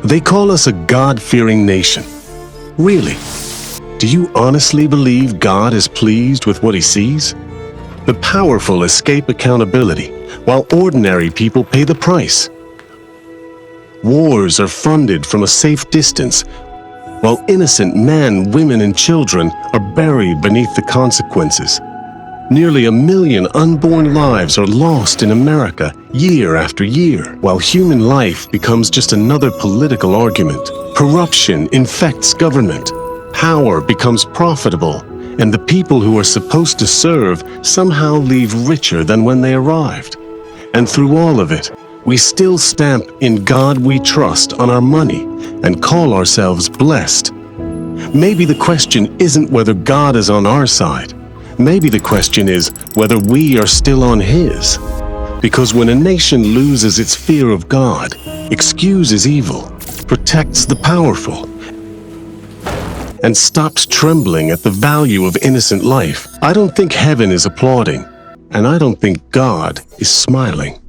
They call us a God-fearing nation. Really? Do you honestly believe God is pleased with what he sees? The powerful escape accountability, while ordinary people pay the price. Wars are funded from a safe distance, while innocent men, women, and children are buried beneath the consequences. Nearly 1 million unborn lives are lost in America year after year, while human life becomes just another political argument. Corruption infects government. Power becomes profitable, and the people who are supposed to serve somehow leave richer than when they arrived. And through all of it, we still stamp "In God We Trust" on our money and call ourselves blessed. Maybe the question isn't whether God is on our side. Maybe the question is whether we are still on his. Because when a nation loses its fear of God, excuses evil, protects the powerful, and stops trembling at the value of innocent life, I don't think heaven is applauding, and I don't think God is smiling.